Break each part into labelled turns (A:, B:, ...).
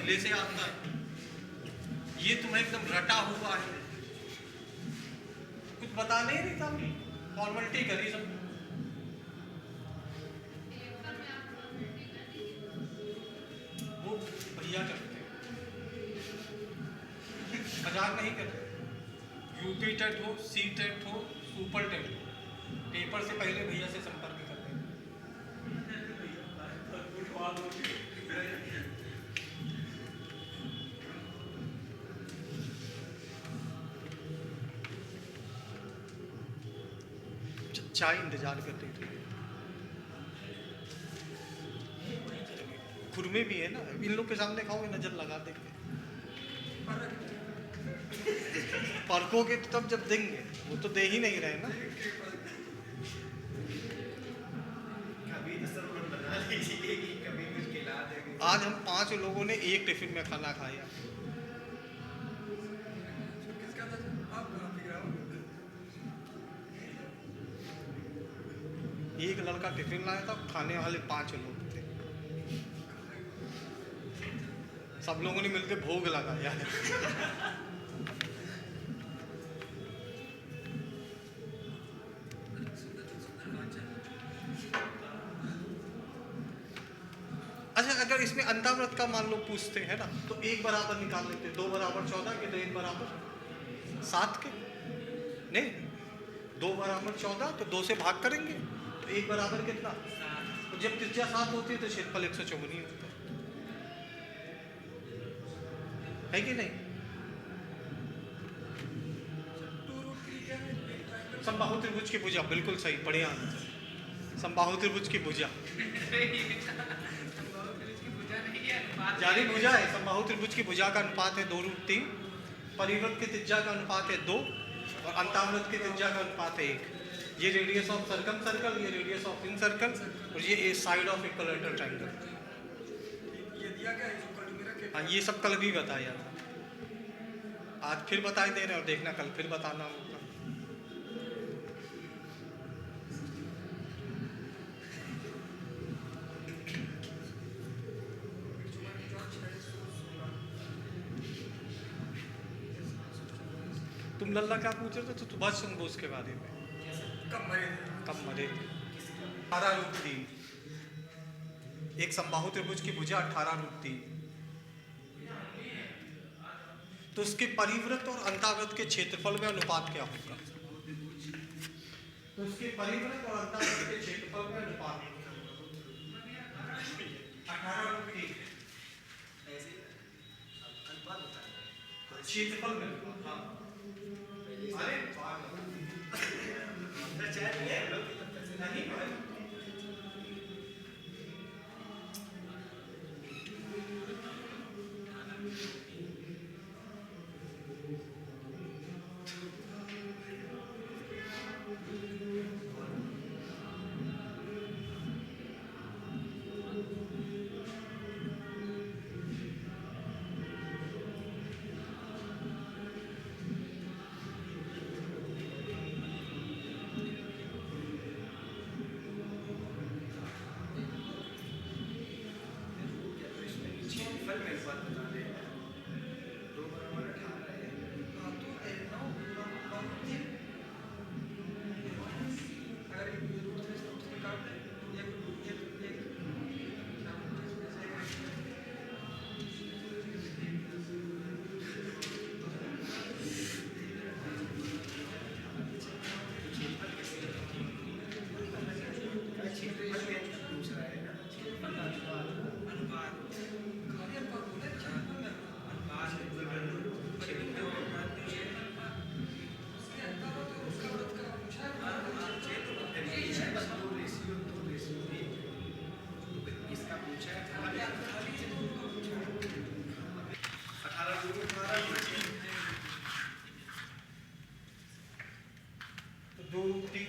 A: पहले से आता है, ये तुम्हें एकदम रटा हुआ है, कुछ बता नहीं रही था, फॉर्मेलिटी करी सब। वो भैया करते हैं, मजाक नहीं करते। यूपी टेट हो, सी टेट हो, सुपर टेट हो, पेपर से पहले भैया से संपर्क करते हैं। चाय इंतजार करते थे। खुरमे भी है ना, इन लोग के सामने खाओगे नजर लगा देंगे, परखोगे तो तब जब देंगे, वो तो दे ही नहीं रहे ना।
B: कभी तो सब लोग बना लीजिए कि कभी कुछ खिला देंगे।
A: आज हम 5 लोगों ने एक टिफिन में खाना खाया। एक लड़का टिफिन लाया था, खाने वाले 5 लोग थे, सब लोगों ने मिलकर भोग लगाया है। अच्छा, अगर इसमें अंताव्रत का मान लो पूछते हैं ना, तो 1 बराबर निकाल लेते, 2 बराबर 14 के, तो 1 बराबर 7 के, नहीं 2 बराबर 14, तो 2 से भाग करेंगे तो 1 बराबर कितना, तो जब त्रिज्या 7 होती है तो क्षेत्रफल 154 होता है कि नहीं। समबाहु त्रिभुज की भुजा, बिल्कुल सही, बढ़िया आंसर, समबाहु त्रिभुज की भुजा, जारी भुजा है। समबाहु त्रिभुज की भुजा का अनुपात है 2√3, परिवृत्त की त्रिज्या का अनुपात है 2, और अंतावृत्त की त्रिज्या का अनुपात है 1। ये रेडियस ऑफ सर्कम सर्कल, ये रेडियस ऑफ इन सर्कल, और ये साइड ऑफ इक्विलैटरल ट्रायंगल। हाँ, ये सब कल भी बताया था, आज फिर बता दे रहे, और देखना कल फिर बताना होगा। तुम लल्ला क्या पूछ रहे थे, तो सुभाष चंद्र बोस के बारे में, कब मरे थे। 18√3, एक समबाहु त्रिभुज की भुजा 18√3, तो उसके परिवृत्त और अंतावृत्त के क्षेत्रफल में अनुपात क्या होगा, तो उसके परिवृत्त और अंतावृत्त के क्षेत्रफल में अनुपात 18√3 क्षेत्रफल में। हाँ, अरे नहीं भाई,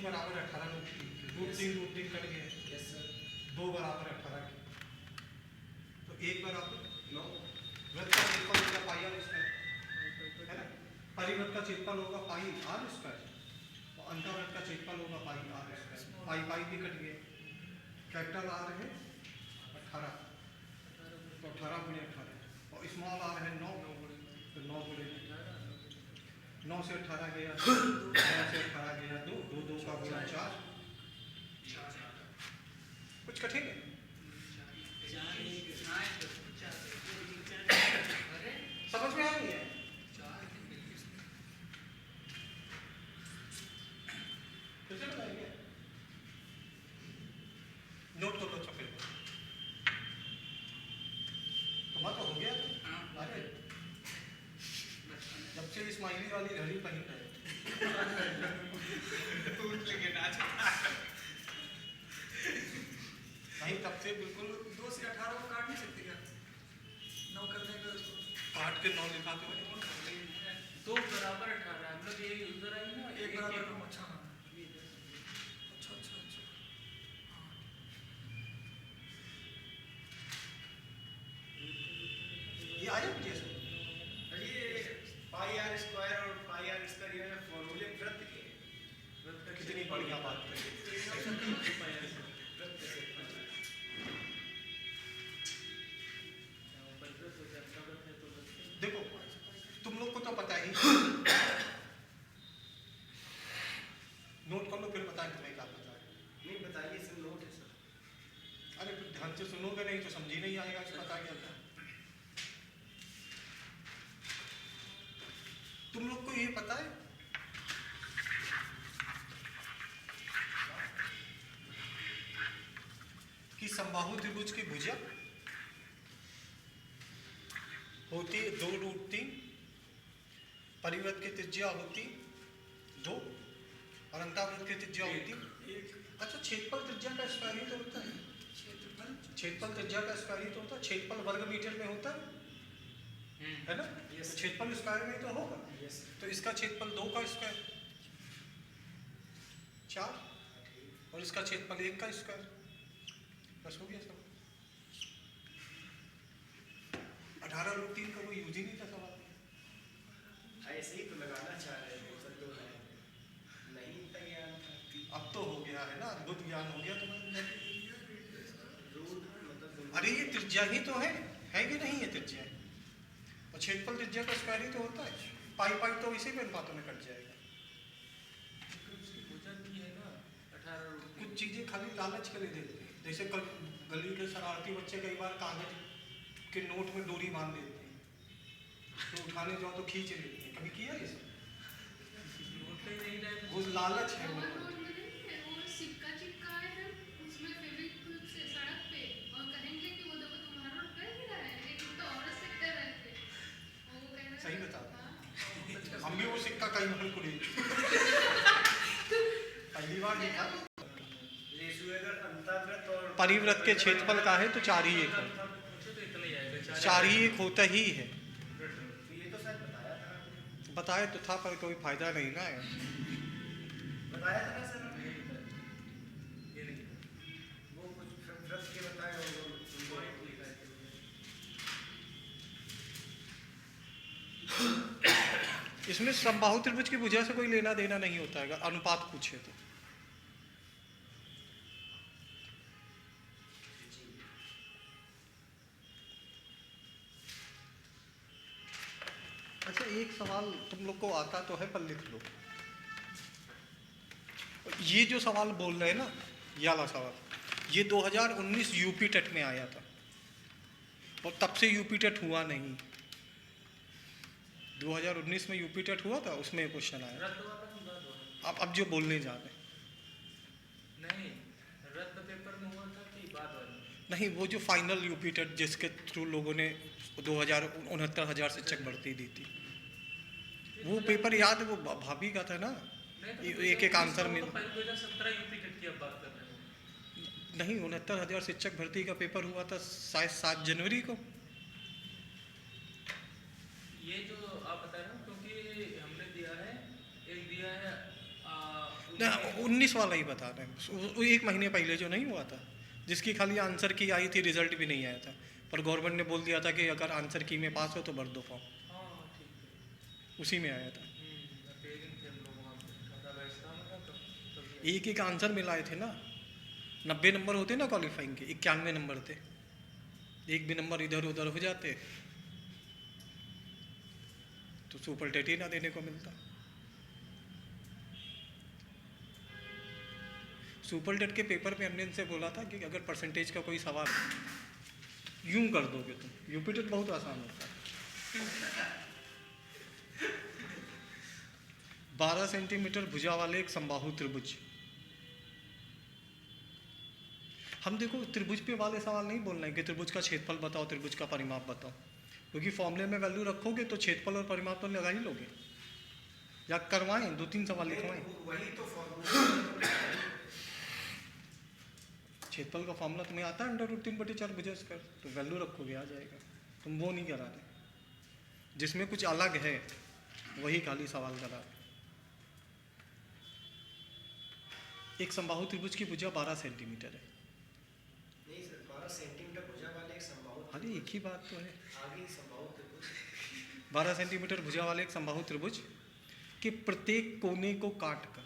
A: बराबर 18√3 कट गया, 2 बराबर 18 के, तो 1 बराबर 9। वृत्त का क्षेत्रफल होगा पाई आर स्क्वायर, है ना, परिवृत्त का क्षेत्रफल होगा पाई आर स्क्वायर, और अंतर्वृत्त का क्षेत्रफल होगा पाई आर स्क्वायर, पाई पाई भी कट गए, कैपिटल आर है 18, तो 18 × 18, और 9 से 18 गया 9 से 18 गया 2 2 2 का गुना 4 कुछ कठिन है समझ में आ रही है फिर से बताइए नोट कर लो चपेट तुम्हारा तो हो गया अरे जब से स्माइली वाली घड़ी पहन रहे नहीं तब से बिल्कुल
C: 2 से 18 को काट नहीं सकते क्या 9 करने का उसको
A: काट के 9 लिखाते हुए
D: 2 बराबर 18 हम लोग ये यूजर आई ना
C: एक बराबर कम अच्छा हाँ अच्छा अच्छा अच्छा
A: ये आया मुझे ऐसे
B: ये पाई आर स्क्वायर और पाई आर स्क्वायर ये फॉर्मूले वृत्त के
A: कितनी बढ़िया बात है देखो तुम लोग को तो पता ही नोट कर लो फिर बताएं तुम्हें क्या पता है
B: नहीं बताइए सब नोट है सर
A: अरे फिर ध्यान से सुनोगे नहीं तो समझ ही नहीं आएगा कि पता क्या था तुम लोग को ये पता है कि समबाहु त्रिभुज की भुजा होती 2√3 परिवृत्त की त्रिज्या होती 2 और अंतावृत्त की त्रिज्या होती 1 अच्छा छेदफल त्रिज्या का स्क्वायर ही तो होता है छेदफल त्रिज्या का स्क्वायर ही तो होता है छेदफल वर्ग मीटर में होता है ना
C: Yes.
A: तो छेदफल स्क्वायर में तो होगा
C: यस
A: तो इसका छेदफल 2 का स्क्वायर 4 और इसका छेदफल 1 का स्क्वायर बस हो गया सब 18√3 का कोई यूज ही नहीं था सवाल
B: ऐसे ही तो लगाना चाह रहे थे सर तो है नहीं इतना ज्ञान था
A: अब तो हो गया है ना अद्भुत ज्ञान हो गया तुम्हारे
B: रूट मतलब
A: अरे ये त्रिज्या ही तो है कि नहीं है त्रिज्या और छेदफल त्रिज्या का स्क्वायर ही तो होता है पाई पाई तो इसी में अनुपातों में कट जाएगा
D: उसकी भुजा भी है ना 18
A: कुछ चीजें खाली लालच के लिए देते हैं जैसे कल गली के शरारती बच्चे कई बार कागज के नोट में डोरी बांध देते हैं तो उठाने जाओ तो खींच लेते हैं कभी किया ये सब
D: नोट पे नहीं रहे
A: वो लालच है वो
E: और रोड में नहीं है वो सिक्का चिपकाए हैं उसमें फेविक्विक से सड़क पे और कहेंगे कि वो देखो तुम्हारा रुपया गिरा है लेकिन तो औरत से कर रहे थे और वो कह रहे
A: सही बता
E: हाँ,
A: हम भी वो सिक्का कई बार कुड़ी पहली बार देखा
B: रेशो अगर अंतर्वृत्त और
A: परिवृत्त के क्षेत्रफल का है तो 4 ही 1 है
D: पूछो तो इतना ही आएगा
A: 4 ही 1 होता ही है
B: ये तो शायद बताया था आपने।
A: बताए तो था पर कोई फायदा नहीं ना है
B: बताया था ना सर आपने?
D: ये नहीं
B: वो कुछ वृत्त के बताए और वो
D: पॉइंट लिखा है
A: इसमें समबाहु त्रिभुज की भुजा से कोई लेना देना नहीं होता है अनुपात पूछे तो अच्छा एक सवाल तुम लोग को आता तो है पर लिख लो ये जो सवाल बोल रहे हैं ना ये वाला सवाल ये 2019 यूपी टेट में आया था और तब से यूपी टेट हुआ नहीं 2019 में यूपी टेट हुआ था उसमें क्वेश्चन आया
D: रद्द वाला की बात हो रहा
A: अब जो बोलने जा रहे हैं
D: है नहीं रद्द पेपर में हुआ था कि बाद वाला
A: नहीं वो जो फाइनल यूपी टेट जिसके थ्रू लोगों ने 69,000 शिक्षक भर्ती दी थी वो पेपर याद है वो भाभी का था ना एक एक आंसर में
D: 2017 यूपी टेट की अब बात कर रहे हो
A: नहीं 69,000 शिक्षक भर्ती का पेपर हुआ था शायद 7 जनवरी को
D: ये जो आप बता रहे हो क्योंकि हमने दिया है एक दिया है
A: ना 19 वाला ही बता रहे हैं वो 1 महीने पहले जो नहीं हुआ था जिसकी खाली आंसर की आई थी रिजल्ट भी नहीं आया था पर गवर्नमेंट ने बोल दिया था कि अगर आंसर की में पास हो तो भर दो फॉर्म
D: हाँ ठीक है
A: उसी में आया था
D: अपेयरिंग थे हम लोग वहाँ पे खाता व्यवस्था में था तब
A: एक एक आंसर मिलाए थे ना 90 नंबर होते ना क्वालिफाइंग के 91 नंबर थे एक भी नंबर इधर उधर हो जाते तो सुपर टेट ही ना देने को मिलता सुपर टेट के पेपर में हमने इनसे बोला था कि अगर परसेंटेज का कोई सवाल यूं कर दोगे तुम, यूपी टेट बहुत आसान होता है। 12 सेंटीमीटर भुजा वाले एक समबाहु त्रिभुज। हम देखो त्रिभुज पे वाले सवाल नहीं बोलना है कि त्रिभुज का क्षेत्रफल बताओ, त्रिभुज का परिमाप बताओ, क्योंकि फॉर्मूले में वैल्यू रखोगे तो क्षेत्रफल और परिमाप तो लगा ही लोगे। या करवाएं, 2-3 सवाल लिखवाएं।
B: वही तो फॉर्मूला।
A: क्षेत्रफल का फॉर्मूला तुम्हें आता है √3/4 भुजा स्क्वायर, तो वैल्यू रखोगे आ जाएगा। तुम वो नहीं करा रहे, जिसमें कुछ अलग है वही खाली सवाल करा रहे। एक समबाहु त्रिभुज की भुजा 12 सेंटीमीटर है।
B: नहीं सर, 12 सेंटीमीटर भुजा वाले एक समबाहु।
A: अरे एक ही बात तो है।
B: आगे समबाहु त्रिभुज।
A: 12 सेंटीमीटर भुजा वाले एक समबाहु त्रिभुज के प्रत्येक कोने को काटकर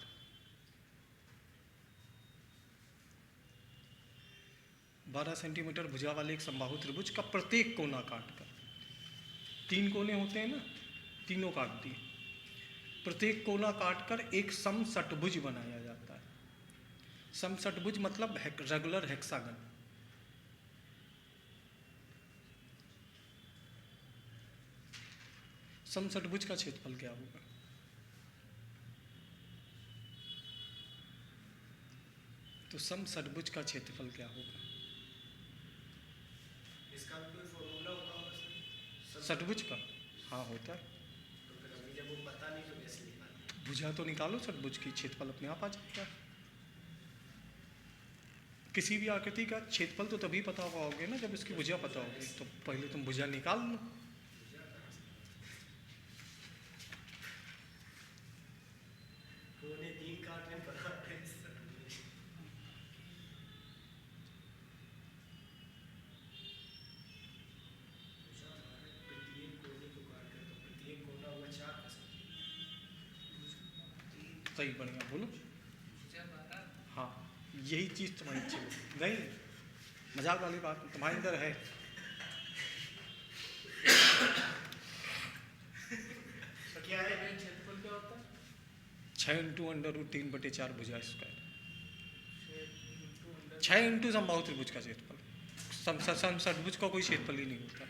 A: 12 सेंटीमीटर भुजा वाले एक समबाहु त्रिभुज का प्रत्येक कोना काटकर, 3 कोने होते हैं ना, तीनों काट दिए, प्रत्येक कोना काटकर एक समषटभुज बनाया जाता है। समषटभुज मतलब रेगुलर हेक्सागन। समषटभुज का क्षेत्रफल क्या होगा? तो समषटभुज का क्षेत्रफल क्या होगा?
B: इसका भी कोई फॉर्मूला होता होगा सर?
A: षटभुज का? हाँ होता है।
B: तो फिर अभी जब वो पता नहीं तो कैसे निकालें?
A: भुजा तो निकालो, षटभुज की क्षेत्रफल अपने आप आ जाएगा। किसी भी आकृति का क्षेत्रफल तो तभी पता पाओगे ना जब इसकी भुजा पता होगी। तो पहले तुम भुजा निकाल लो।
B: कोने 3 काटने पर आते हैं सर। प्रत्येक कोने को काटकर तो प्रत्येक कोना हुआ 4 का सर।
A: सही, बढ़िया बोलो।
D: भुजा 12।
A: हाँ, यही चीज़ तुम्हारी अच्छी लगी। नहीं, मजाक वाली बात तुम्हारे अंदर है।
B: तो क्या है?
D: क्षेत्रफल क्या होता है?
A: 6 × √3/4 भुजा स्क्वायर।
D: 6
A: 6 × समबाहु त्रिभुज का क्षेत्रफल। समषटभुज का कोई क्षेत्रफल ही नहीं होता।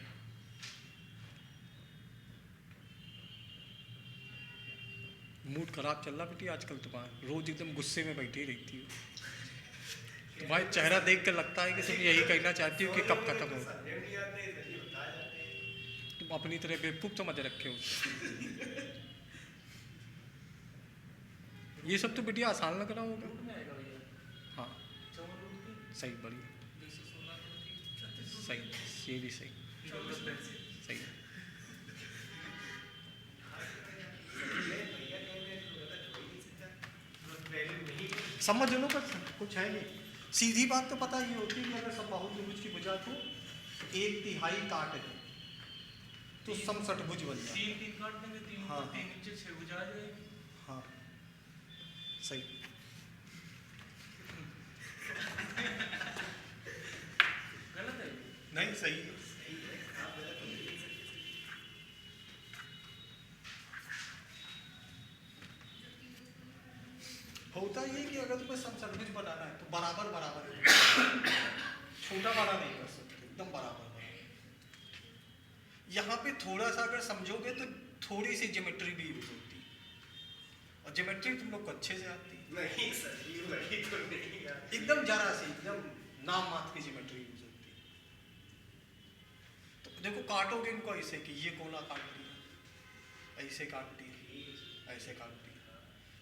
A: मूड खराब चल रहा बेटी आजकल तुम्हारा, रोज एकदम गुस्से में बैठी रहती हो। तुम्हारा चेहरा देख कर लगता है कि तुम यही कहना चाहती हो कि कब खत्म हो।
B: समझ नहीं आते, सही बता जाते हैं।
A: तुम अपनी तरह बेवकूफ समझ रखे हो। ये सब तो बेटी आसान लग रहा होगा।
D: रूट में आएगा भैया।
A: हाँ
D: 4 रूट की
A: सही, बढ़िया,
D: 216 रूट की
A: सही, ये भी सही,
D: 24
A: सही।
B: भैया कहने को गलत हो ही नहीं सकता। वैल्यू नहीं है।
A: समझ लो, कुछ है नहीं। सीधी बात तो पता ही होती है कि अगर समबाहु त्रिभुज की भुजा को 1/3 काट दे तो समषटभुज बन जाए।
D: 3 काट देंगे, 3
A: हाँ,
D: ऊपर 3 नीचे 6 भुजा आ जाएगी।
A: हाँ सही।
D: गलत है ये?
A: नहीं सही है।
B: सही है, आप गलत हो नहीं सकते।
A: होता ये कि अगर तुम्हें समषटभुज बनाना है तो बराबर बराबर छोटा बड़ा नहीं कर सकते, एकदम बराबर बराबर। यहाँ पे थोड़ा सा अगर समझोगे तो थोड़ी सी ज्योमेट्री भी यूज होती है, और ज्योमेट्री तुम लोग को अच्छे से आती है।
B: नहीं सर, ये वही तो नहीं है।
A: एकदम जरा सी, एकदम नाम मात्र की ज्योमेट्री यूज होती है। तो देखो काटोगे इनको ऐसे कि ये कोना काट दिया, ऐसे काट दिया, ऐसे काट दिया,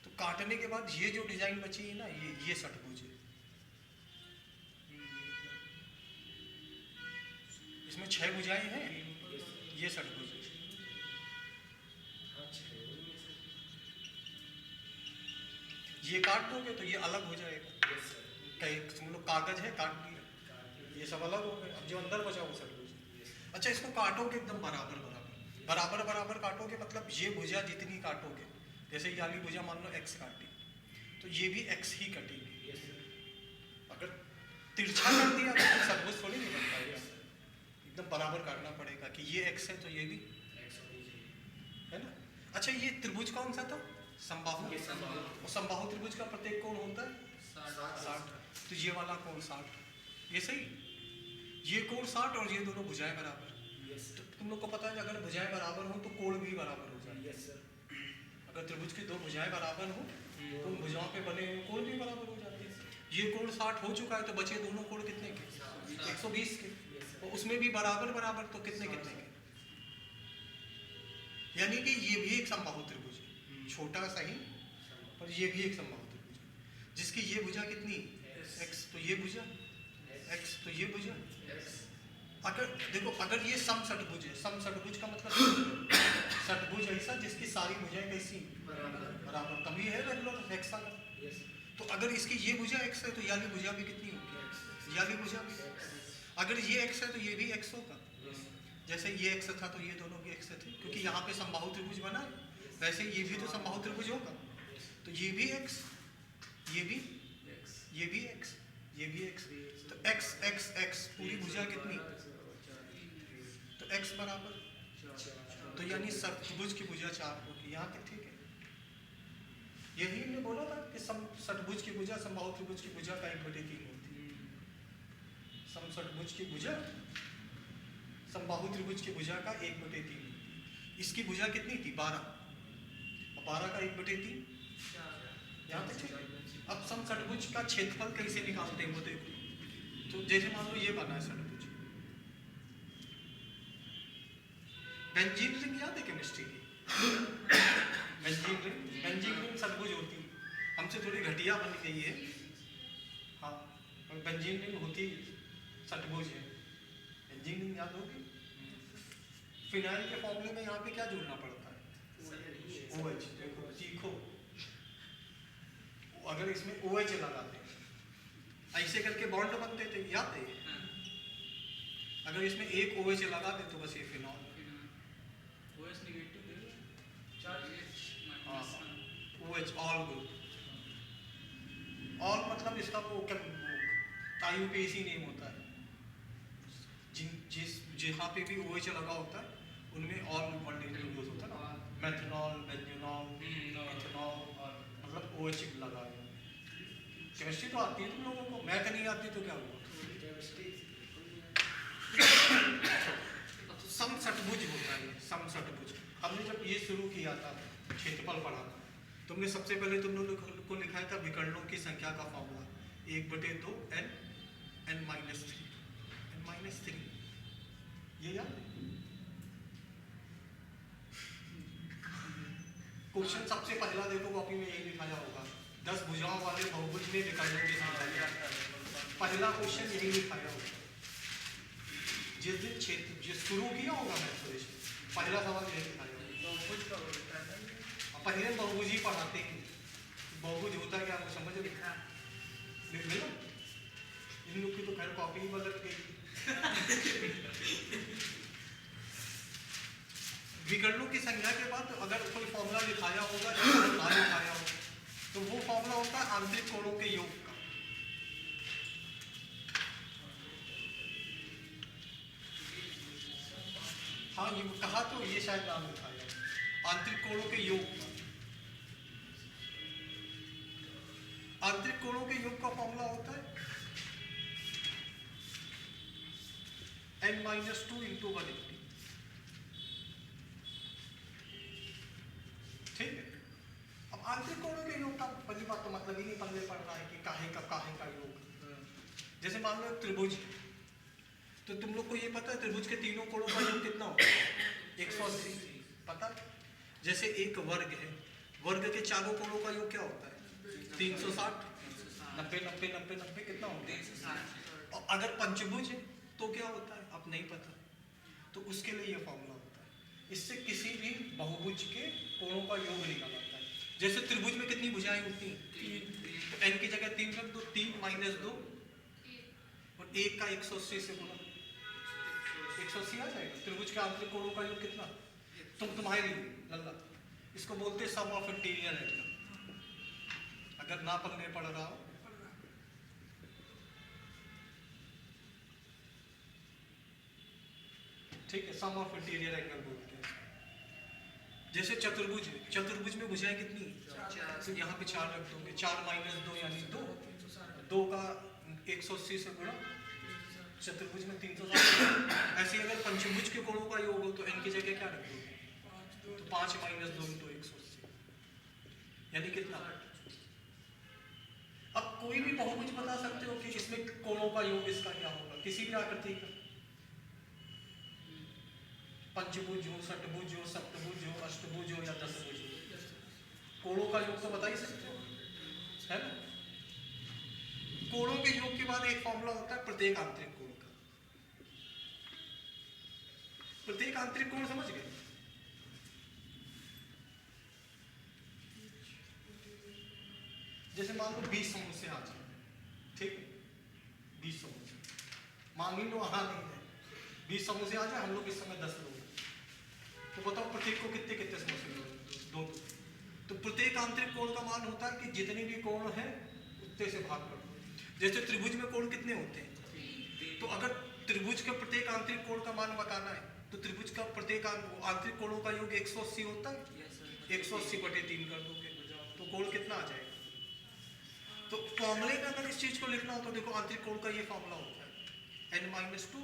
A: तो काटने के बाद ये जो डिजाइन बची है ना, ये षटभुज है। इसमें 6 भुजाएं हैं, ये षटभुज है।
B: अच्छा, वही है सर।
A: ये काट दोगे तो ये अलग हो जाएगा।
B: Yes sir.
A: कहीं तुम लोग कागज है काट दिया, ये सब अलग हो गए। अब जो अंदर बचा वो षटभुज है। अच्छा, इसको काटोगे एकदम बराबर बराबर बराबर बराबर काटोगे, मतलब ये भुजा जितनी काटोगे, जैसे ये वाली भुजा मान लो x काटी तो ये भी x ही कटेगी।
B: Yes sir.
A: अगर तिरछा कर दिया तो षटभुज थोड़ी नहीं बन पाएगा। एकदम बराबर काटना पड़ेगा कि ये x है तो ये भी
B: एक्स होनी चाहिए।
A: है ना। अच्छा, ये त्रिभुज कौन सा था? समबाहु।
B: ये समबाहु।
A: और समबाहु त्रिभुज का प्रत्येक कोण होता है
D: 7
A: 60। तो ये वाला कोण 60, ये सही, ये कोण 60 और ये दोनों भुजाएं बराबर।
B: यस
A: तो तुम लोग को पता है अगर भुजाएं बराबर हो तो कोण भी बराबर हो जाए।
B: Yes sir.
A: अगर त्रिभुज की दो भुजाएं बराबर हो तो उन भुजाओं पे बने हुए कोण भी बराबर हो जाते हैं। ये कोण 60 हो चुका है तो बचे दोनों कोण कितने के, 120 के। और उसमें भी बराबर बराबर तो कितने कितने के, यानी कि ये भी एक समबाहु त्रिभुज है, छोटा सही पर ये भी एक समबाहु त्रिभुज है जिसकी ये भुजा कितनी x, तो ये भुजा x, तो ये भुजा। अगर देखो अगर ये समषटभुज है, समषटभुज का मतलब षटभुज ऐसा जिसकी सारी भुजाएं कैसी बराबर, तभी है रेगुलर हेक्सागन।
B: यस
A: तो अगर इसकी ये भुजा x है तो ये वाली भुजा भी कितनी होगी, ये वाली भुजा भी x। अगर ये x है तो ये भी x होगा, जैसे ये x था तो ये दोनों भी x थे, क्योंकि यहाँ पे समबाहु त्रिभुज बना है, वैसे ये भी तो समबाहु त्रिभुज होगा। तो ये भी x, ये भी x, ये भी x, तो x x x पूरी भुजा कितनी, तो x बराबर, तो यानी षटभुज की भुजा 4 होगी। यहाँ तक ठीक है। यही हमने बोला था कि षटभुज की भुजा समबाहु त्रिभुज की भुजा का 1/3 होती है। समषटभुज की भुजा समबाहु त्रिभुज की भुजा का 1/3। इसकी भुजा कितनी थी 12, और 12 का 1/3 यहाँ तक ठीक है। अब समषटभुज का क्षेत्रफल कैसे निकालते हैं वो देखो। तो जैसे मान लो ये बना है षटभुज, बेंजीन रिंग याद है केमिस्ट्री की, बेंजीन रिंग षटभुज होती है, हमसे थोड़ी घटिया बन गई है। हाँ बेंजीन रिंग होती षटभुज है, बेंजीन रिंग याद होगी। फिनाइल के फॉर्मूले में यहाँ पे क्या जोड़ना पड़ता है, OH। देखो सीखो, अगर इसमें OH लगाते ऐसे करके बॉन्ड बनते थे, याद है। अगर इसमें एक OH लगा दे तो बस ये फिनॉल।
D: OH नेगेटिव है, चार्ज
A: हाँ OH ऑल ग्रुप, ऑल मतलब इसका वो IUPAC नेम होता है। जहाँ पे भी OH लगा होता है उनमें ऑल ऑलरेडी यूज होता है ना, मेथनॉल, बेंजीनॉल, इथेनॉल, मतलब OH लगा है। केमिस्ट्री तो आती है तुम लोगों को, मैथ नहीं आती तो क्या हुआ। समषटभुज होता है, समषटभुज। हमने जब ये शुरू किया था क्षेत्रफल पढ़ा था, तुमने सबसे पहले तुम लोगों को लिखाया था विकर्णों की संख्या का फॉर्मूला 1/2 n-3, ये याद है। क्वेश्चन सबसे पहला देखो कॉपी में यही लिखाया होगा, 10 भुजाओं वाले बहुभुज में विकर्णों की संख्या। पहला क्वेश्चन यही लिखाया होगा जिस दिन शुरू किया होगा मैथमेटिक्स, पहला सवाल यही लिखाया होगा। पहले बहुभुज ही पढ़ाते हैं, बहुभुज होता क्या आपको समझ लिखा मिला। इन लोग की तो खैर कॉपी ही बदल गई। विकर्णों की संख्या के बाद अगर कोई फॉर्मूला लिखाया होगा या ना लिखाया होगा तो वो फॉर्मूला होता है आंतरिक कोणों के योग का। हाँ ये कहा तो ये शायद नाम लिखाया आंतरिक कोणों के योग का। आंतरिक कोणों के योग का फॉर्मूला होता है n-2 × 180। ठीक है। अब आंतरिक कोणों के योग का पहली बात तो मतलब ही नहीं पहले पढ़ रहा है कि काहे का योग। जैसे मान लो त्रिभुज, तो तुम लोग को ये पता है त्रिभुज के तीनों कोणों का योग कितना होता है 180, पता। जैसे एक वर्ग है, वर्ग के चारों कोणों का योग क्या होता है 360, 90 90 90 90 कितना होता है 360। और अगर पंचभुज है तो क्या होता है अब नहीं पता, तो उसके लिए ये फॉर्मूला होता है। इससे किसी भी बहुभुज के कोणों का योग निकाल आता है। जैसे त्रिभुज में कितनी भुजाएं होती हैं 3, तो n की जगह 3 रख दो, 3 - 2 और 1 का 180 से गुणा 180 आ जाएगा। त्रिभुज के आंतरिक कोणों का योग कितना, तुम्हारे लिए लल्ला इसको बोलते हैं सम ऑफ इंटीरियर एंगल। अगर ना पढ़ने पड़ रहा हो ठीक है, सम ऑफ इंटीरियर एंगल बोलते हैं। जैसे चतुर्भुज है, चतुर्भुज में भुजाएं कितनी, तो यहाँ पे 4 रख दोगे, 4 - 2 यानी 2, 2 का 180 से गुणा, चतुर्भुज में 360। ऐसे ही अगर पंचभुज के कोणों का योग हो तो n की जगह क्या रख दोगे? तो 5 माइनस 2 इंटू 180 यानी कितना? अब कोई भी बहुभुज बता सकते हो कि इसमें कोणों का योग इसका क्या होगा, किसी भी आकृति का, पंचभुज हो, षटभुज हो, सप्तभुज हो, अष्टभुज हो या दशभुज हो, कोणों का योग तो बता ही सकते हो, है ना? कोणों के योग के बाद एक फॉर्मूला होता है प्रत्येक आंतरिक कोण का। प्रत्येक आंतरिक कोण समझ गए? जैसे मान लो 20 समोसे आ जाए, ठीक है, 20 समोसे मान लो आ नहीं है, 20 समोसे आ जाए, हम लोग इस समय 10 लोग हैं, तो बताओ प्रत्येक को कितने कितने समोसे मिलेंगे? 2। तो प्रत्येक आंतरिक कोण का मान होता है कि जितने भी कोण है उतने से भाग कर दो। जैसे त्रिभुज में कोण कितने होते हैं, तो अगर त्रिभुज के प्रत्येक आंतरिक कोण का मान बताना है तो त्रिभुज का प्रत्येक आंतरिक कोणों का योग 180 होता है, 180/3 कर दोगे तो कोण कितना आ जाएगा? तो फॉर्मूले में अगर इस चीज को लिखना हो तो देखो आंतरिक कोण का ये फॉर्मूला होता है n-2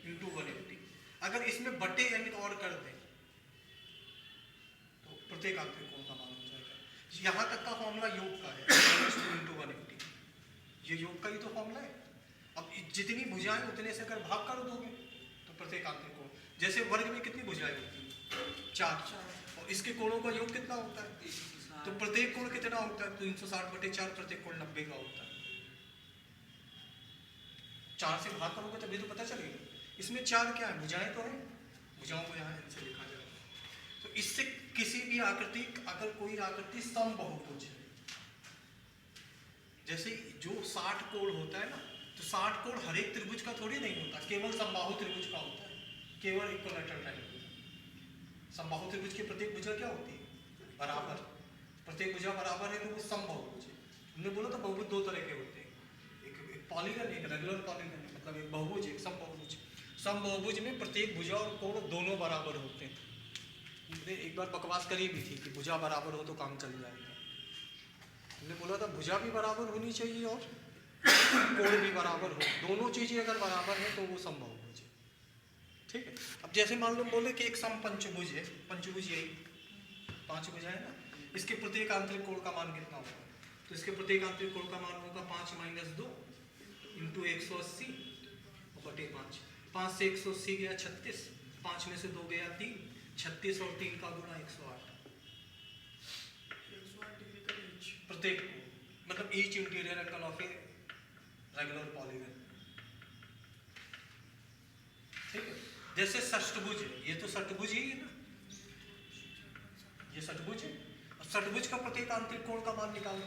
A: इंटू 180। अगर इसमें बटे n और कर दें तो प्रत्येक आंतरिक कोण का मान हो जाएगा। यहाँ तक का फॉर्मूला योग का है, n-2 इंटू 180, ये योग का ही तो फॉर्मूला है। अब जितनी भुजाएं उतने से अगर भाग कर दोगे तो प्रत्येक आंतरिक कोण, जैसे वर्ग में कितनी भुजाएं होती हैं? 4, और इसके कोणों का योग कितना होता है? तो प्रत्येक कोण कितना होता है? 360/4, प्रत्येक कोण 90 का होता है। 4 से भाग करोगे तभी तो पता चलेगा। इसमें 4 क्या है? भुजाएं तो है, भुजाओं को यहाँ इनसे लिखा जाएगा। तो इससे किसी भी आकृति, अगर कोई आकृति समबाहुभुज है, जैसे जो 60 कोण होता है ना, तो 60 कोण हर एक त्रिभुज का थोड़ी नहीं होता, केवल समबाहु त्रिभुज का होता है, केवल इक्विलैटरल ट्रायंगल। समबाहु त्रिभुज की प्रत्येक भुजा क्या होती है? बराबर। प्रत्येक भुजा बराबर है तो वो समबाहुभुज है। हमने बोला था बहुभुज 2 तरह के होते हैं, एक पॉलीगन, एक रेगुलर पॉलीगन, मतलब एक बहुभुज, एक समबाहुभुज। समबाहुभुज में प्रत्येक भुजा और कोण दोनों बराबर होते हैं। हमने एक बार बकवास करी भी थी कि भुजा बराबर हो तो काम चल जाएगा। हमने बोला था भुजा भी बराबर होनी चाहिए और कोण भी बराबर हो, दोनों चीजें अगर बराबर है तो वो समबाहुभुज है, ठीक है। अब जैसे मान लो बोले कि एक समपंचभुज है, पंचभुज यही 5 भुजा है ना, इसके प्रत्येक आंतरिक कोण का मान कितना होगा? तो इसके प्रत्येक आंतरिक कोण का मान होगा 5 माइनस 2 इंटू 180/5। 5 से 180 गया 36, 5 में से 2 गया 3, 36 और 3 का गुणा 108। प्रत्येक मतलब each interior angle of a regular polygon, ठीक है। जैसे षष्टभुज है, ये तो षष्टभुज ही है ना, ये षष्टभुज है। और षष्टभुज का प्रत्येक आंतरिक कोण का मान निकाल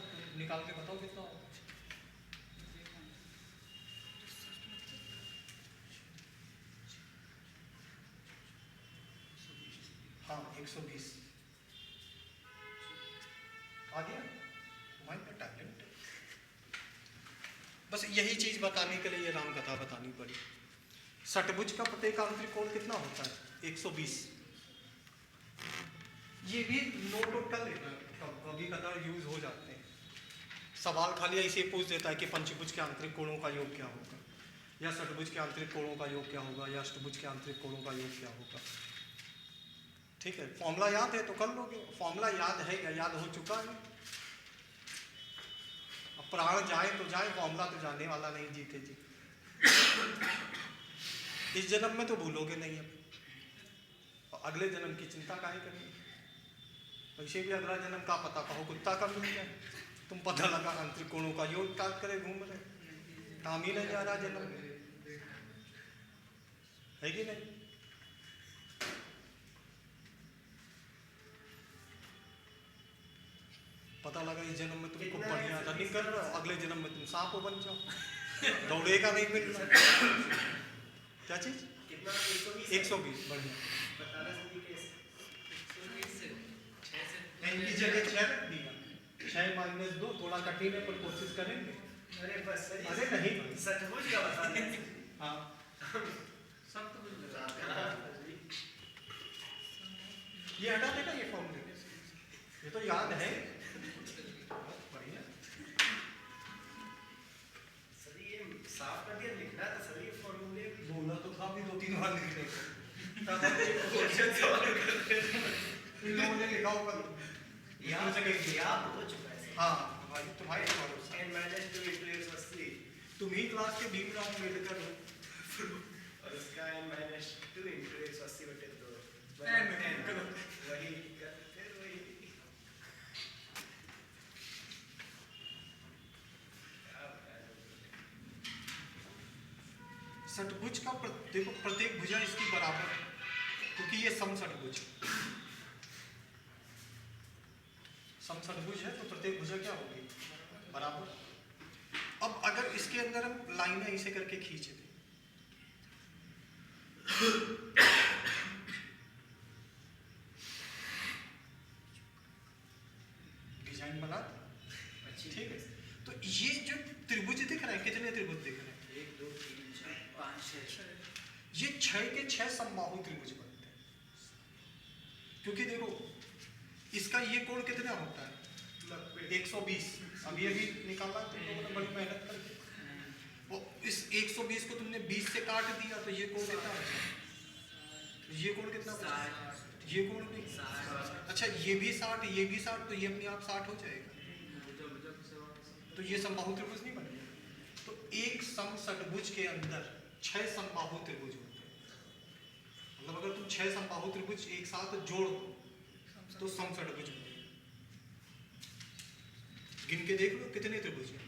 A: के बताओ कितना होगा? हाँ 120 आ गया। हमारे टैलेंट, बस यही चीज बताने के लिए ये राम कथा बतानी पड़ी। षटभुज का प्रत्येक आंतरिक कोण कितना होता है? 120। ये भी नोट आउट कर लेना, कभी कदार यूज हो जाते हैं। सवाल खाली ऐसे पूछ देता है कि पंचभुज के आंतरिक कोणों का योग क्या होगा, या षटभुज के आंतरिक कोणों का योग क्या होगा, या अष्टभुज के आंतरिक कोणों का योग क्या होगा, ठीक है। फॉर्मूला याद है तो कर लोगे, फॉर्मूला याद है या याद हो चुका है? अब प्राण जाए तो जाए, फॉर्मूला तो जाने वाला नहीं, जीते जी। इस जन्म में तो भूलोगे नहीं, अब अगले जन्म की चिंता काहे करेंगे? वैसे भी अगला जन्म का पता, कहो कुत्ता का मिल जाए, तुम पता लगा आंतरिक कोणों का योग काट करे घूम रहे, काम ही नहीं जा रहा जन्म में, है कि नहीं? पता लगा इस जन्म में तुम खूब बढ़िया रनिंग कर रहे हो, अगले जन्म में तुम सांप बन जाओ, दौड़ेगा नहीं मिल रहा। क्या चीज? 120 बढ़िया। इनकी जगह 6 रख दिया, 6 माइनस 2 थोड़ा कठिन है पर कोशिश करेंगे।
B: अरे बस
A: अरे नहीं,
B: सचमुच का बता दें।
A: हाँ ये हटा देगा ये फॉर्मूले, ये तो याद है। बढ़िया।
B: साफ कर दिया, लिखना तो सभी फॉर्मूले।
A: बोला तो था भी 2-3 बार लिखने को।
B: तब हम एक क्वेश्चन सॉल्व करते हैं।
A: इन लोगों ने लिखा होगा
B: याद हो चुका है।
A: हाँ भाई तुम्हारे भरोसा।
B: n minus 2 into x plus 3
A: तुम ही क्लास के भीमराव अम्बेडकर हो।
B: और उसका n minus 2 into x plus 3 बटे 2
C: n
B: वही फिर वही
A: षटभुज का देखो प्रत्येक भुजा इसकी बराबर है क्योंकि ये समषटभुज है। समषटभुज है तो प्रत्येक भुजा क्या होगी? बराबर। अब अगर इसके अंदर हम लाइनें ऐसे करके खींचे थे, डिजाइन बना
B: अच्छी
A: ठीक है। तो ये जो त्रिभुज दिख रहा है, कितने त्रिभुज दिख रहे हैं?
B: 1 2 3 4 5 6
A: ये 6 के 6 समबाहु त्रिभुज बनते हैं। क्योंकि देखो इसका ये कोण कितना होता है? 120। अब ये भी निकाला तुम लोगों ने बड़ी मेहनत करके। वो इस 120 को तुमने 20 से काट दिया तो ये कोण कितना बचा? ये कोण कितना बचा? ये कोण भी 60। अच्छा ये भी 60, ये भी 60, तो ये अपने आप 60 हो जाएगा। तो ये समबाहु त्रिभुज नहीं बनेगा। तो एक समषटभुज के अंदर 6 समबाहु त्रिभुज होते हैं। मतलब अगर तुम 6 समबाहु त्रिभुज एक साथ जोड़ दो तो समषटभुज बनेगा। गिन के देख लो कितने त्रिभुज हैं?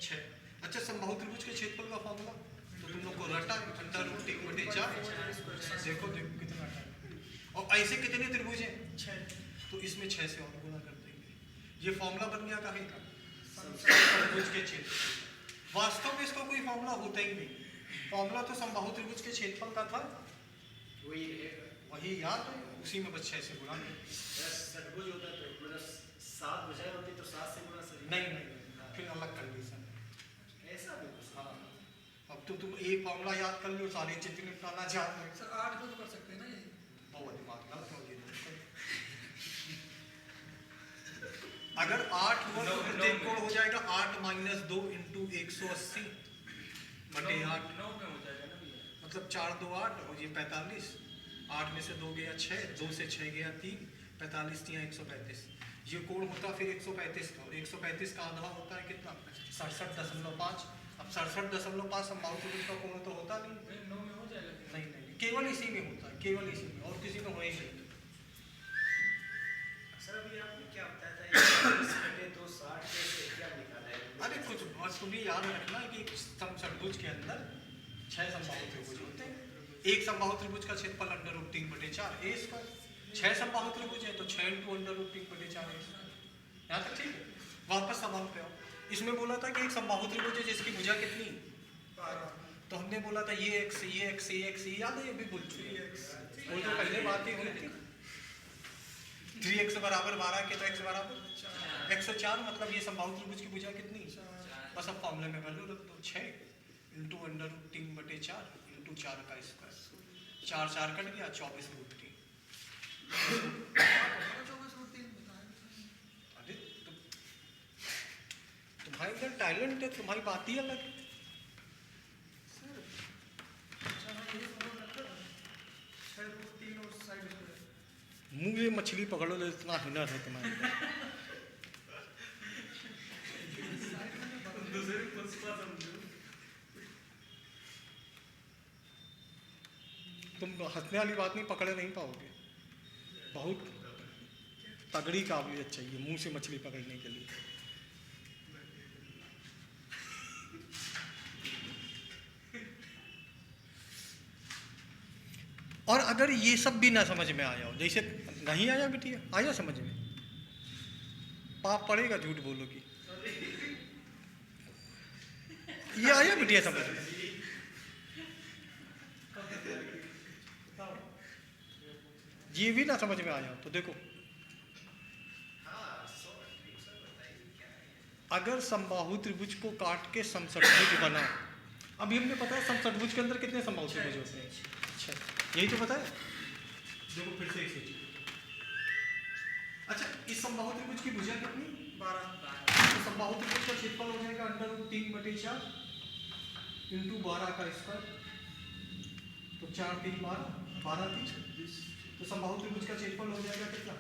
A: 6। अच्छा समबाहु त्रिभुज के क्षेत्रफल का फॉर्मूला तो तुम लोग को रटा √1/4। देखो देखो कितना रटा है। और ऐसे कितने त्रिभुज हैं? 6। तो इसमें 6 से और गुणा कर देंगे। ये फॉर्मूला बन गया काहे का? समषटभुज के क्षेत्रफल। वास्तव में इसका कोई फॉर्मूला होता ही नहीं। फॉर्मूला तो समबाहु त्रिभुज के क्षेत्रफल का था, वही याद है, उसी में बस 6 से गुणा कर।
B: षटभुज होता तो मतलब 7 भुजाएं होती तो 7 से गुणा सही
A: नहीं फिर अलग कंडीशन।
B: ऐसा भी कुछ
A: हाँ अब तो तुम एक फॉर्मूला याद कर लो, सारे चित्र निपटाना चाहते हो।
C: सर 8 को तो कर सकते हैं ना ये।
A: बहुत दिमाग गलत हो गया। अगर 8 हुआ तो प्रत्येक कोण हो जाएगा 8 - 2 × 180 बटे 8।
D: 9 में हो जाएगा ना भैया।
A: मतलब 4 2 8 और ये 45। 8 में से 2 गया 6, 2 से 6 गया 3, 45 3 135। ये कोण होता फिर 135 का, और 135 का आधा होता है कितना? 67.5। अब 67.5 समबाहु त्रिभुज का कोण तो होता नहीं।
D: 9 में हो जाएगा।
A: नहीं केवल इसी में होता है, केवल इसी में, और किसी में हो ही नहीं।
B: सर अभी आपने क्या बताया था 1/2 60 कैसे क्या निकाला है?
A: अरे कुछ बस तुम्हें याद रखना है कि एक समषटभुज के अंदर 6 समबाहु त्रिभुज होते हैं। एक समबाहु त्रिभुज का क्षेत्रफल √3/4 a²। 6 समबाहु त्रिभुज है तो 6 × √3/4 a²। यहाँ तक ठीक है। वापस सवाल पे आओ। इसमें बोला था कि एक समबाहु त्रिभुज है जिसकी भुजा कितनी?
C: 12।
A: तो हमने बोला था ये x याद है? ये भी भूल चुके हैं। वो तो पहले बात ही हुई थी। 3x = 12 के तो x = 104। मतलब ये समबाहु त्रिभुज की भुजा कितनी? बस अब फॉर्मूले में वैल्यू रख दो 6 × √3/4 × 4 का स्क्वायर। 4 4 कट गया 24√3। अरे तुम्हारे अंदर टैलेंट है, तुम्हारी बात ही अलग है। मुंह में मछली पकड़ो तो इतना हुनर है तुम्हारे अंदर। तुम हंसने वाली बात नहीं पकड़े नहीं पाओगे। बहुत तगड़ी काबिलियत चाहिए मुंह से मछली पकड़ने के लिए। और अगर ये सब भी ना समझ में आया हो, जैसे नहीं आया बिटिया, आया समझ में? पाप पड़ेगा झूठ बोलोगी। ये आया बिटिया समझ में? ये भी ना समझ में आया तो देखो, अगर समबाहु त्रिभुज को काट के समषटभुज बना। अभी हमने पता है समषटभुज के अंदर कितने समबाहु त्रिभुज होते हैं? 6। यही तो पता है। देखो फिर से एक चीज। अच्छा इस समबाहु त्रिभुज की भुजा कितनी?
C: 12।
A: तो समबाहु त्रिभुज का क्षेत्रफल हो जाएगा √3/4। इंटू 12 का स्क्वायर, तो 4 3 12, 12 3 26, तो समबाहु त्रिभुज का क्षेत्रफल हो जाएगा कितना?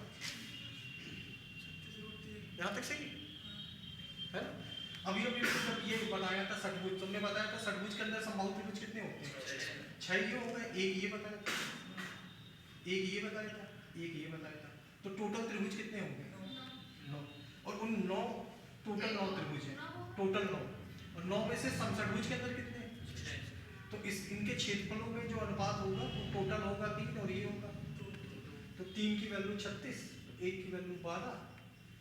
A: यहाँ तक सही है ना? अभी अभी मतलब ये बताया था षटभुज, तुमने बताया था षटभुज के अंदर समबाहु त्रिभुज कितने होते हैं? 6 ये हो गए, एक ये बताया था, एक ये बताया था, एक ये बताया था, तो टोटल त्रिभुज कितने होंगे? 9। और उन 9 टोटल 9 त्रिभुज हैं, टोटल 9, और 9 में से समषटभुज के अंदर कितने हैं? तो इस इनके क्षेत्रफलों में जो अनुपात होगा वो टोटल होगा 3 और ये होगा, तो 3 की वैल्यू 36, 1 की वैल्यू 12,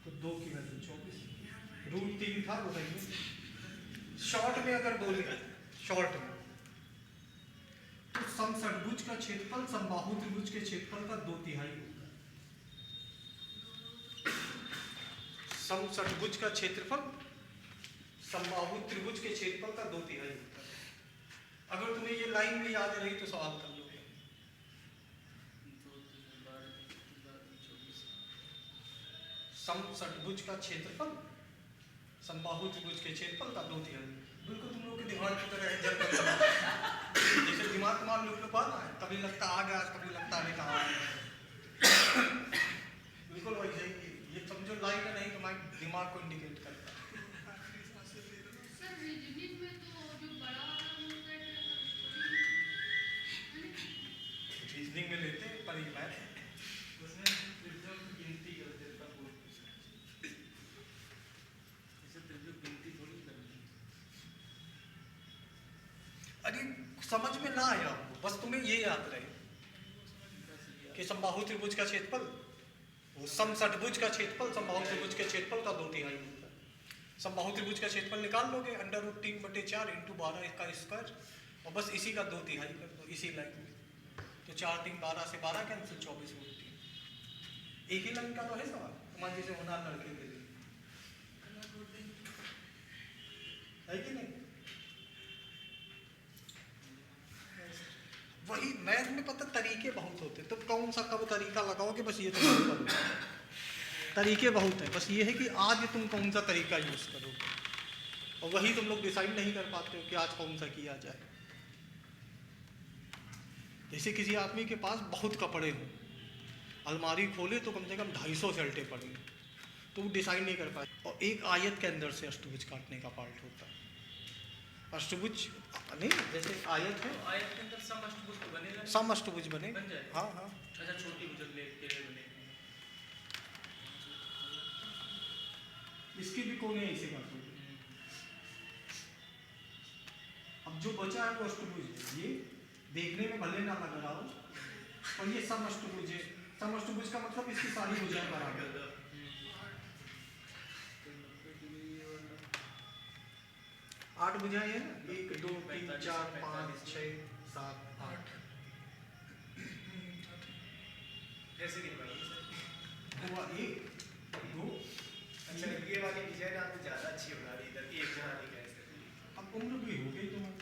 A: तो 2 की वैल्यू 24, रूट 3 था वो नहीं। शॉर्ट में अगर बोले, शॉर्ट में तो समषटभुज का क्षेत्रफल समबाहु त्रिभुज के क्षेत्रफल का 2/3 होगा। समषटभुज का क्षेत्रफल समबाहु त्रिभुज के क्षेत्रफल का 2/3 होता है। अगर तुम्हें ये लाइन भी याद रही तो सवाल कर लोगे। समषटभुज का क्षेत्रफल समबाहु त्रिभुज के क्षेत्रफल का 2/3, बिल्कुल तुम लोग के दिमाग की तरह है। जैसे दिमाग तुम्हारा लोग पाना है, कभी लगता आ गया, कभी लगता नहीं कहाँ आया। बिल्कुल वैसे ही ये समझो लाइन नहीं तुम्हारे दिमाग को इंडिकेट करता है।
E: सर रीजनिंग में तो जो बड़ा वाला होता है
A: रीजनिंग में लेते हैं, पर ये मैथ है।
D: उसमें गिनती करते थे, इसे त्रिभुज गिनती थोड़ी करनी।
A: अरे समझ में ना आया, बस तुम्हें ये याद रहे कि समबाहु त्रिभुज का क्षेत्रफल वो समषटभुज का क्षेत्रफल समबाहु त्रिभुज के क्षेत्रफल का 2/3 होता है। समबाहु त्रिभुज का क्षेत्रफल निकाल लोगे, √3/4 × 12 का स्क्वायर, और बस इसी का 2/3 कर दो इसी लाइन में, तो 4 3 12 से 12 कैंसिल, 24/3। एक ही लाइन का तो है सवाल, तुम्हारे जैसे होना लड़के के लिए है कि नहीं? वही मैथ में पता तरीके बहुत होते हैं, तो कौन सा कब तरीका लगाओगे, बस ये तुम्हारे ऊपर है। तरीके बहुत हैं, बस ये है कि आज तुम कौन सा तरीका यूज करोगे, और वही तुम लोग डिसाइड नहीं कर पाते हो कि आज कौन सा किया जाए। जैसे किसी आदमी के पास बहुत कपड़े हों, अलमारी खोले तो कम से कम 250 शर्टें पड़ी, तो वो डिसाइड नहीं कर पाए। और एक आयत के अंदर से अष्टभुज काटने का पार्ट होता है। अष्टभुज नहीं, जैसे आयत है,
D: तो आयत के अंदर समअष्टभुज तो बनेगा,
A: समअष्टभुज बने।
D: बन जाएगा।
A: हाँ हाँ,
D: अच्छा, छोटी भुज लेके बने।
A: इसकी भी कोने ऐसे काट दो। अब जो बचा है वो अष्टभुज है। ये देखने में भले ना लग रहा हो, पर ये समअष्टभुज है। समअष्टभुज का मतलब इसकी सारी भुजाएं बराबर। 8 भुजाएं हैं ना, 1 2 3 4 5 6 7 8।
B: कैसे गिनवाएंगे सर?
A: हुआ 1 2।
B: अच्छा, ये वाली डिजाइन आपने ज़्यादा अच्छी बना दी, इधर की एक जहाँ नहीं कैसे?
A: अब उम्र भी हो गई तुम्हारी,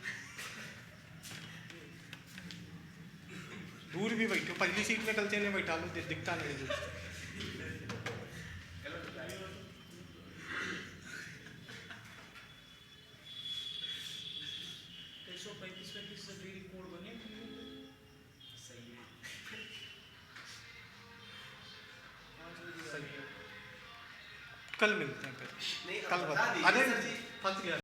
A: दूर भी बैठो, पहली सीट में कल चले बैठा लो, दिखता नहीं दूर।
B: चलो बताइए।
D: 135 डिग्री कोण बने।
B: सही है।
A: सही है, कल मिलते हैं फिर।
B: नहीं,
A: कल
B: बता
A: बता,
B: दीजिए
A: अरे
B: सर जी।
A: फंस गया।